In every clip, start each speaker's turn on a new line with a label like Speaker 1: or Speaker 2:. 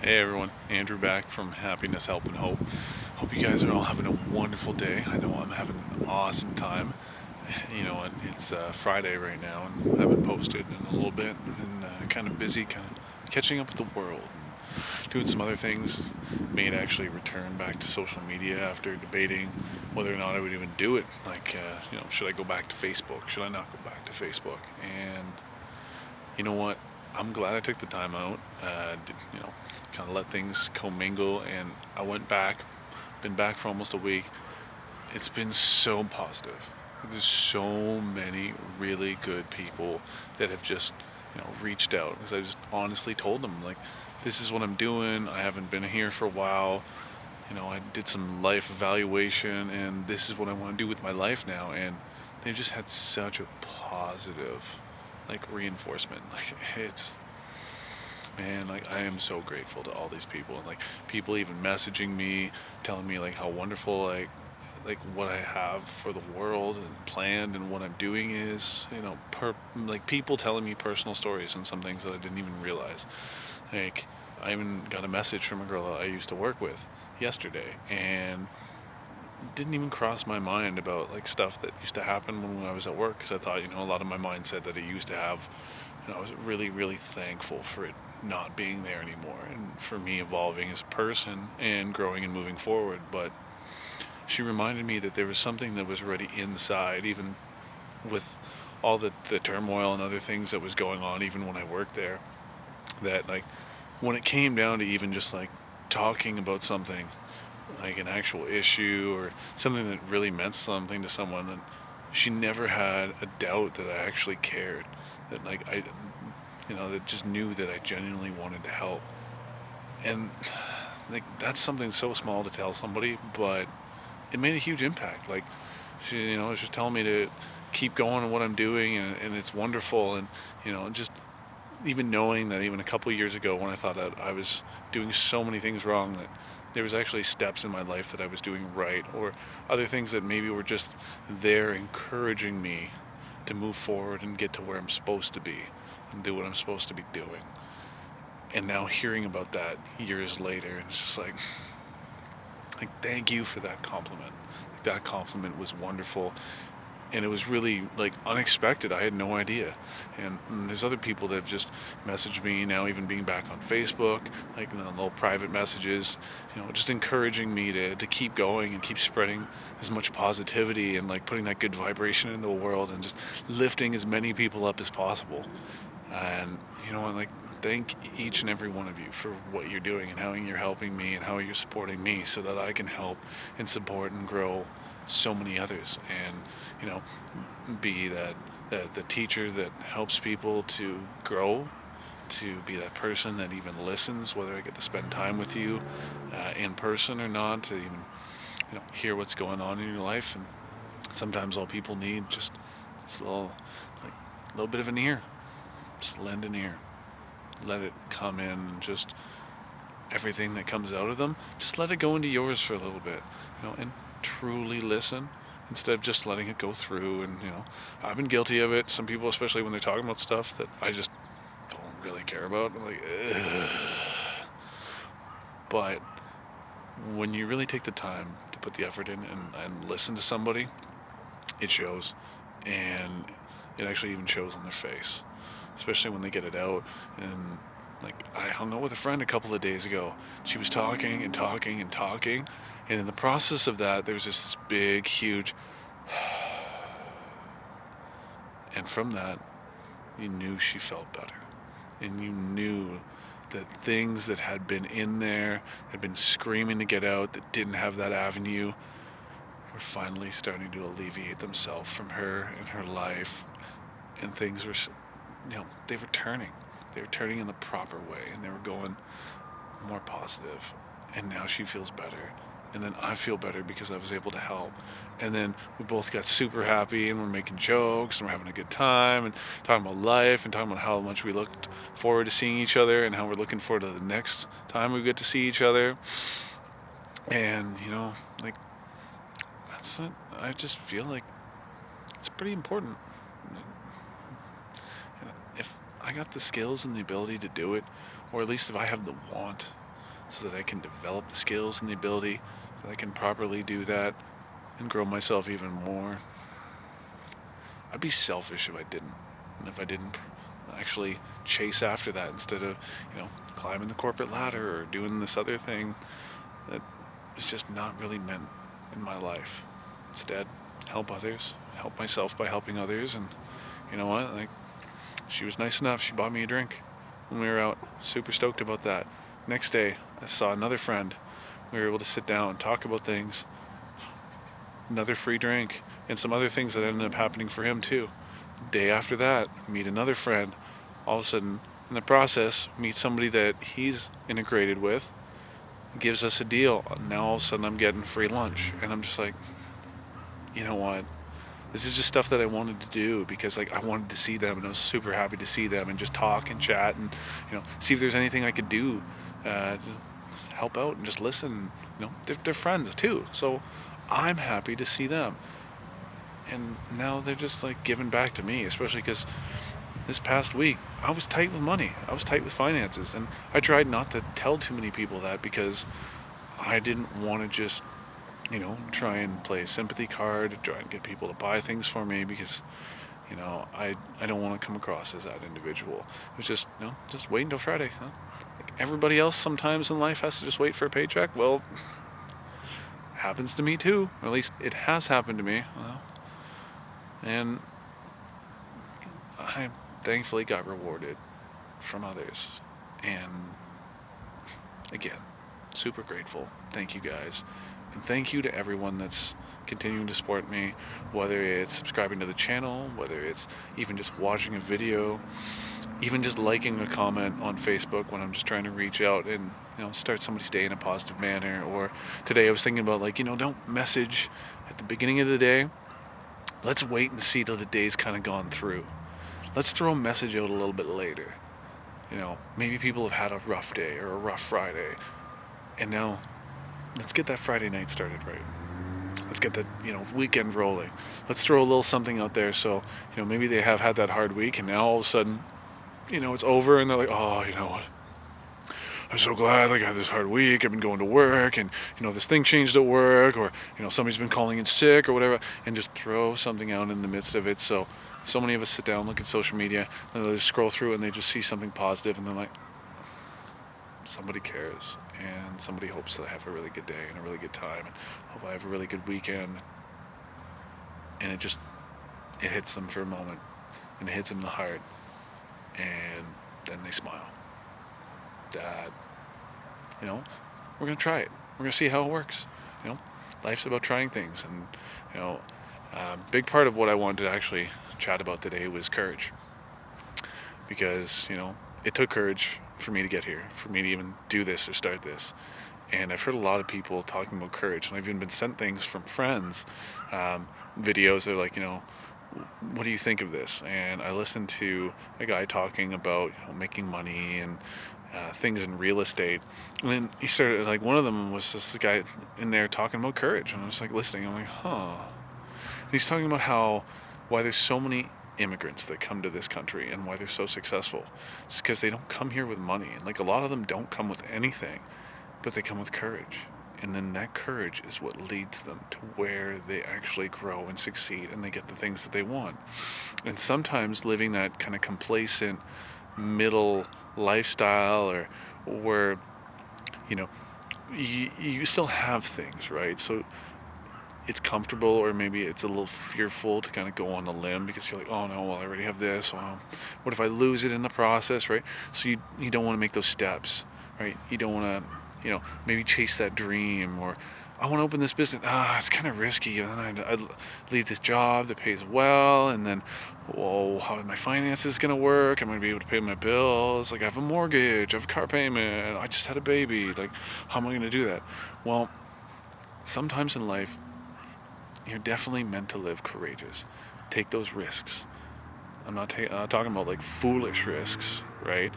Speaker 1: Hey everyone, Andrew back from Happiness, Help, and Hope. Hope you guys are all having a wonderful day. I know I'm having an awesome time. And it's Friday right now, and I haven't posted in a little bit, and kind of busy, kind of catching up with the world, and doing some other things. May actually return back to social media after debating whether or not I would even do it. Should I go back to Facebook? Should I not go back to Facebook? And you know what? I'm glad I took the time out. Kind of let things commingle, and I went back. Been back for almost a week. It's been so positive. There's so many really good people that have just, reached out because I just honestly told them like, this is what I'm doing. I haven't been here for a while. I did some life evaluation, and this is what I want to do with my life now. And they've just had such a positive, reinforcement. Like I am so grateful to all these people, and like people even messaging me, telling me like how wonderful like what I have for the world and planned and what I'm doing is, like people telling me personal stories and some things that I didn't even realize. Like I even got a message from a girl that I used to work with yesterday, and didn't even cross my mind about like stuff that used to happen when I was at work, because I thought, a lot of my mindset that I used to have, I was really, really thankful for it not being there anymore, and for me evolving as a person and growing and moving forward. But she reminded me that there was something that was already inside, even with all the turmoil and other things that was going on, even when I worked there, that like when it came down to even just like talking about something like an actual issue or something that really meant something to someone, and she never had a doubt that I actually cared, that like I that just knew that I genuinely wanted to help. And like that's something so small to tell somebody, but it made a huge impact. Like she, was just telling me to keep going on what I'm doing, and it's wonderful. And just even knowing that even a couple of years ago when I thought that I was doing so many things wrong, that there was actually steps in my life that I was doing right, or other things that maybe were just there encouraging me to move forward and get to where I'm supposed to be and do what I'm supposed to be doing. And now hearing about that years later, and it's just like thank you for that compliment. Like, that compliment was wonderful, and it was really like unexpected. I had no idea. And there's other people that have just messaged me now, even being back on Facebook, like in the little private messages, just encouraging me to keep going and keep spreading as much positivity and like putting that good vibration in the world and just lifting as many people up as possible. And like thank each and every one of you for what you're doing and how you're helping me and how you're supporting me so that I can help and support and grow so many others, and be that the teacher that helps people to grow, to be that person that even listens, whether I get to spend time with you in person or not, to even hear what's going on in your life. And sometimes all people need just this little bit of an ear. Just lend an ear. Let it come in, and just everything that comes out of them, just let it go into yours for a little bit, and truly listen instead of just letting it go through. And I've been guilty of it. Some people, especially when they're talking about stuff that I just don't really care about, I'm like, ugh. But when you really take the time to put the effort in and listen to somebody, it shows, and it actually even shows on their face, especially when they get it out. And like I hung out with a friend a couple of days ago. She was talking and talking and talking, and in the process of that, there was just this big, huge, and from that, you knew she felt better, and you knew that things that had been in there, had been screaming to get out, that didn't have that avenue, were finally starting to alleviate themselves from her and her life, and things were, they were turning. They were turning in the proper way, and they were going more positive. And now she feels better. And then I feel better because I was able to help. And then we both got super happy, and we're making jokes, and we're having a good time, and talking about life, and talking about how much we looked forward to seeing each other, and how we're looking forward to the next time we get to see each other. And, like, that's what I just feel like it's pretty important. If I got the skills and the ability to do it, or at least if I have the want, so that I can develop the skills and the ability so that I can properly do that and grow myself even more. I'd be selfish if I didn't. And if I didn't actually chase after that instead of, climbing the corporate ladder or doing this other thing that is just not really meant in my life. Instead, help others, help myself by helping others. And you know what? Like, she was nice enough. She bought me a drink when we were out. Super stoked about that. Next day, I saw another friend. We were able to sit down and talk about things. Another free drink and some other things that ended up happening for him too. Day after that, meet another friend. All of a sudden, in the process, meet somebody that he's integrated with, gives us a deal. Now all of a sudden I'm getting free lunch. And I'm just like, you know what? This is just stuff that I wanted to do because I wanted to see them, and I was super happy to see them and just talk and chat and see if there's anything I could do, just help out and just listen. They're friends too, so I'm happy to see them. And now they're just giving back to me, especially because this past week I was tight with money. I was tight with finances, and I tried not to tell too many people that because I didn't want to just try and play a sympathy card, try and get people to buy things for me because, I don't want to come across as that individual. It was just wait until Friday. Like everybody else sometimes in life has to just wait for a paycheck. Well, happens to me too, or at least it has happened to me. And I thankfully got rewarded from others. And again, super grateful. Thank you guys. And thank you to everyone that's continuing to support me, whether it's subscribing to the channel, whether it's even just watching a video, even just liking a comment on Facebook when I'm just trying to reach out and start somebody's day in a positive manner. Or today I was thinking about don't message at the beginning of the day. Let's wait and see till the day's kind of gone through. Let's throw a message out a little bit later. Maybe people have had a rough day or a rough Friday, and now let's get that Friday night started right. Let's get that, weekend rolling. Let's throw a little something out there so, maybe they have had that hard week and now all of a sudden, it's over and they're like, oh, you know what? I'm so glad I had this hard week. I've been going to work and, this thing changed at work, or, somebody's been calling in sick or whatever, and just throw something out in the midst of it. So many of us sit down, look at social media, and they scroll through and they just see something positive and they're like, somebody cares, and somebody hopes that I have a really good day and a really good time, and hope I have a really good weekend. And it hits them for a moment, and it hits them in the heart, and then they smile. That, we're gonna try it. We're gonna see how it works. Life's about trying things, and big part of what I wanted to actually chat about today was courage, because it took courage for me to get here, for me to even do this or start this. And I've heard a lot of people talking about courage, and I've even been sent things from friends, videos that are like, what do you think of this? And I listened to a guy talking about making money and things in real estate, and then he started one of them was just the guy in there talking about courage, and I was listening. I'm like, huh. And he's talking about why there's so many immigrants that come to this country and why they're so successful. It's because they don't come here with money, and a lot of them don't come with anything, but they come with courage. And then that courage is what leads them to where they actually grow and succeed, and they get the things that they want. And sometimes living that kind of complacent middle lifestyle, or where you still have things, right? So it's comfortable, or maybe it's a little fearful to kind of go on a limb because you're like, oh no, well I already have this. What if I lose it in the process, right? So you don't want to make those steps, right? You don't want to, maybe chase that dream, or I want to open this business. It's kind of risky. And then I'd leave this job that pays well, and then, whoa, how are my finances going to work? Am I going to be able to pay my bills? I have a mortgage, I have a car payment, I just had a baby. How am I going to do that? Well, sometimes in life, you're definitely meant to live courageous. Take those risks. I'm not talking about foolish risks, right?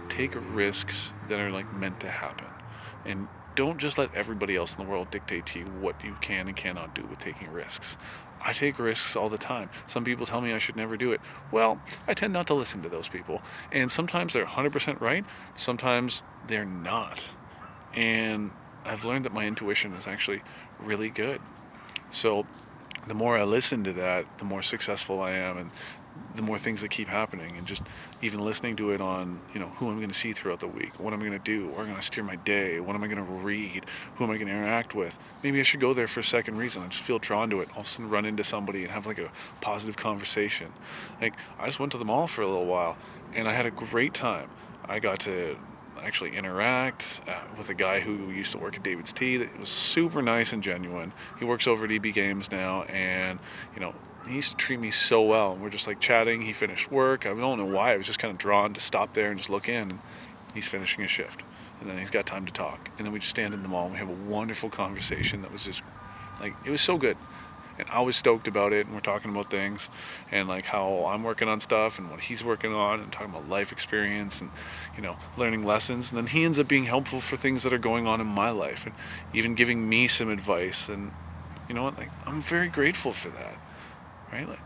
Speaker 1: Take risks that are meant to happen, and don't just let everybody else in the world dictate to you what you can and cannot do with taking risks. I take risks all the time. Some people tell me I should never do it. Well, I tend not to listen to those people. And sometimes they're 100% right, sometimes they're not. And I've learned that my intuition is actually really good. So the more I listen to that, the more successful I am, and the more things that keep happening. And just even listening to it on, who I'm going to see throughout the week, what I'm going to do, where I'm going to steer my day, what am I going to read, who am I going to interact with. Maybe I should go there for a second reason. I just feel drawn to it. All of a sudden run into somebody and have like a positive conversation. Like, I just went to the mall for a little while and I had a great time. I got to actually interact with a guy who used to work at David's Tea. That was super nice and genuine. He works over at EB Games now, and he used to treat me so well. And we're just like chatting. He finished work. I don't know why. I was just kind of drawn to stop there and just look in. And he's finishing his shift, and then he's got time to talk. And then we just stand in the mall and we have a wonderful conversation that was just like, it was so good. And I was stoked about it, and we're talking about things and like how I'm working on stuff and what he's working on, and talking about life experience and learning lessons. And then he ends up being helpful for things that are going on in my life, and even giving me some advice. And you know what, like, I'm very grateful for that, right? Like,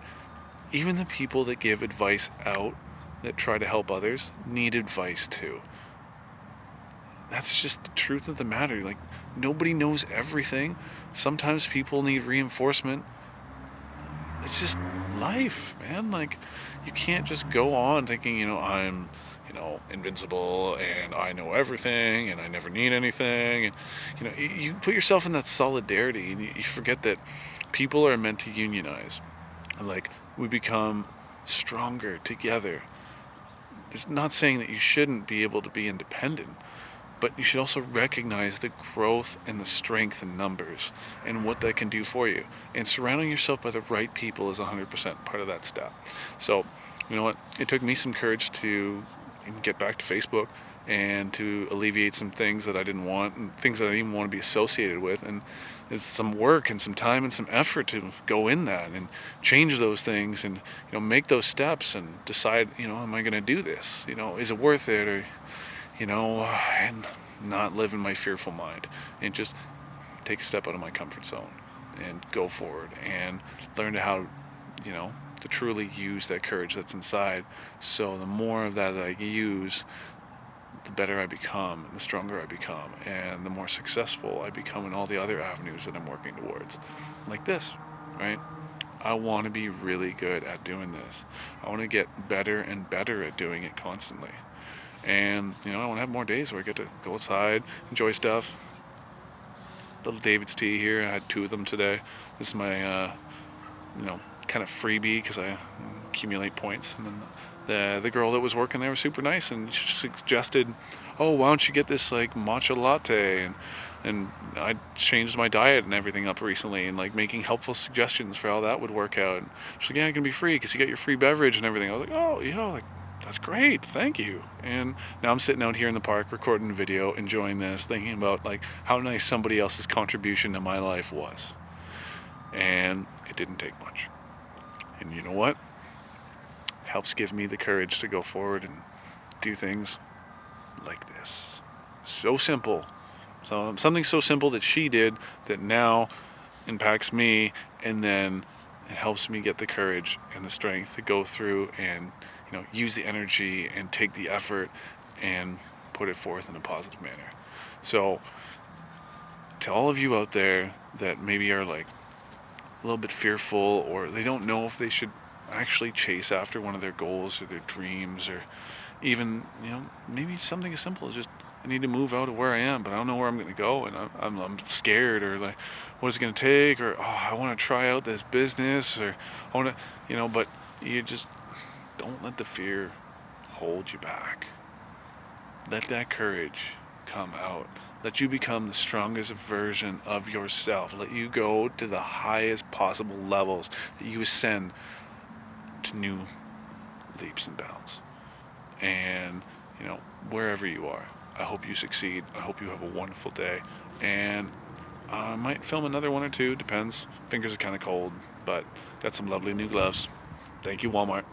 Speaker 1: even the people that give advice out, that try to help others, need advice too. That's just the truth of the matter. Like, nobody knows everything. Sometimes people need reinforcement. It's just life, man. Like, you can't just go on thinking, I'm, invincible and I know everything and I never need anything. And, you put yourself in that solidarity, and you forget that people are meant to unionize. Like, we become stronger together. It's not saying that you shouldn't be able to be independent, but you should also recognize the growth and the strength in numbers and what that can do for you. And surrounding yourself by the right people is 100% part of that step. So, you know what? It took me some courage to get back to Facebook and to alleviate some things that I didn't want, and things that I didn't even want to be associated with. And it's some work and some time and some effort to go in that and change those things, and make those steps and decide, am I going to do this? Is it worth it? Or and not live in my fearful mind, and just take a step out of my comfort zone and go forward and learn how, to truly use that courage that's inside. So the more of that I use, the better I become and the stronger I become, and the more successful I become in all the other avenues that I'm working towards. Like this, right? I want to be really good at doing this. I want to get better and better at doing it constantly. And, I want to have more days where I get to go outside, enjoy stuff. Little David's Tea here. I had 2 of them today. This is my, kind of freebie because I accumulate points. And then the girl that was working there was super nice, and she suggested, oh, why don't you get this, like, matcha latte? And I changed my diet and everything up recently, and like making helpful suggestions for how that would work out. And she's like, yeah, it can be free because you got your free beverage and everything. I was like, oh, like, that's great, thank you. And now I'm sitting out here in the park recording a video, enjoying this, thinking about like how nice somebody else's contribution to my life was. And it didn't take much. And you know what? It helps give me the courage to go forward and do things like this. So simple. So something so simple that she did that now impacts me, and then it helps me get the courage and the strength to go through and use the energy and take the effort and put it forth in a positive manner. So to all of you out there that maybe are like a little bit fearful, or they don't know if they should actually chase after one of their goals or their dreams, or even maybe something as simple as just, I need to move out of where I am, but I don't know where I'm going to go, and I'm scared, or like, what is it going to take, or I want to try out this business, or I want to, but you just don't let the fear hold you back. Let that courage come out. Let you become the strongest version of yourself. Let you go to the highest possible levels that you ascend to new leaps and bounds. And, wherever you are, I hope you succeed. I hope you have a wonderful day. And I might film another one or two, depends. Fingers are kind of cold, but got some lovely new gloves. Thank you, Walmart.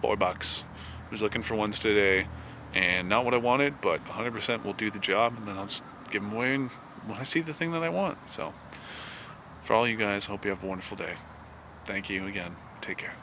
Speaker 1: $4. Was looking for ones today, and not what I wanted, but 100% will do the job, and then I'll just give them away when I see the thing that I want. So For all you guys, hope you have a wonderful day. Thank you again. Take care.